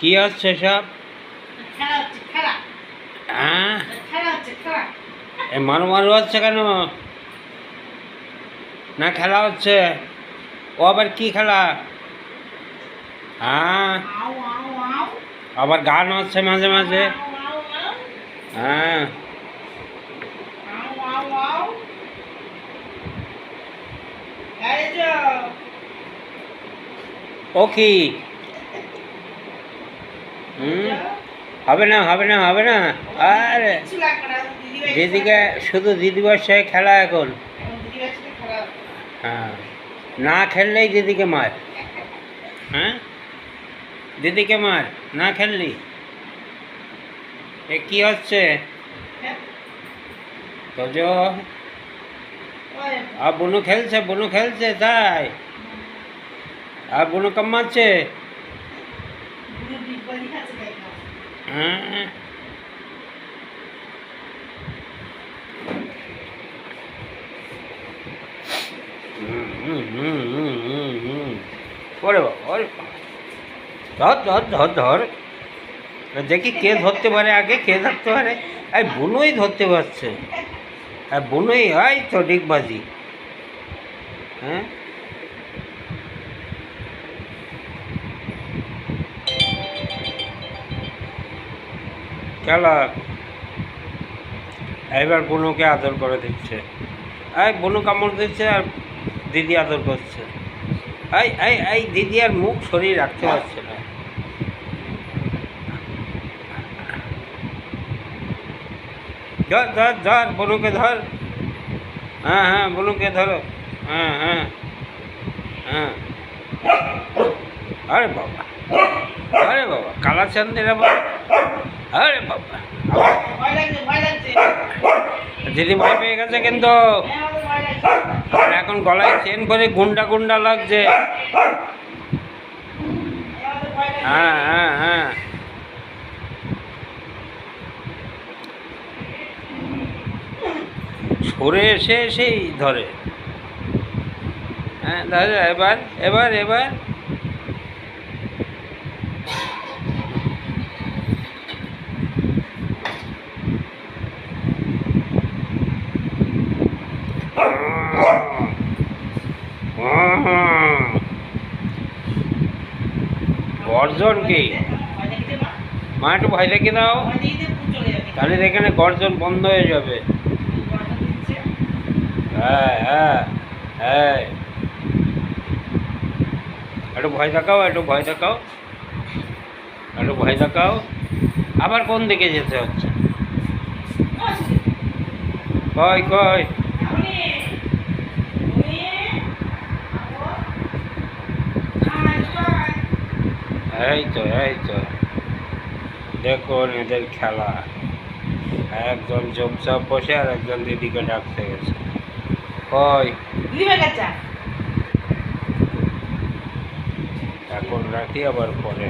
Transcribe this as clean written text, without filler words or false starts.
কি হচ্ছে সব? হ্যাঁ, মারু মারু হচ্ছে কেন? না খেলা হচ্ছে? ও আবার কি খেলা? হ্যাঁ, আবার গান হচ্ছে মাঝে মাঝে। হ্যাঁ, ও কি? হবে না হবে না হবে না। আরে দিদিকে শুধু দিদিবার সাথে খেলা এখন। হ্যাঁ, না খেললেই দিদিকে মার। হ্যাঁ, দিদিকে মার না খেললি। এ কি হচ্ছে? তোজো আর বুনু খেলছে তাই? আর বুনু কামাচ্ছে? হ্যাঁ, ওরে বাবা ওরে ধর ধর ধর ধর দেখি কে ধরতে পারে, আগে কে ধরতে পারে। এই বুনুই ধরতে পারছে। আর বুনুই হয় তো ডিগবাজি। হ্যাঁ, খেলা এবার বুনুকে আদর করে দিচ্ছে। এই বুনু কামড় দিচ্ছে আর দিদি আদর করছে। এই দিদি আর মুখ সরিয়ে রাখতে পারছে না। ধর ধর ধর বুনুকে ধর। হ্যাঁ হ্যাঁ, বুনুকে ধরো। হ্যাঁ হ্যাঁ হ্যাঁ। আরে বাবা আরে বাবা কালাচাঁদের আবার। আরে বাবা দিদি ভয় পেয়ে গেছে কিন্তু। আর এখন গলায় চেন করে গুন্ডা গুন্ডা লাগছে। হ্যাঁ হ্যাঁ হ্যাঁ, সরে এসে এসেই ধরে। হ্যাঁ ধরে এবার এবার এবার। গর্জন কি? মা একটু ভয় দেখে দাও, তাহলে এখানে গর্জন বন্ধ হয়ে যাবে। হ্যাঁ হ্যাঁ হ্যাঁ, একটু ভয় দেখাও একটু ভয় দেখাও একটু ভয় দেখাও। আবার কোন দিকে যেতে হচ্ছে? কয় কয় এই তো দেখুন এদের খেলা। একজন চুপচাপ বসে আর একজন দিদিকে ডাকতে গেছে। কই এখন রাখি আবার পরে।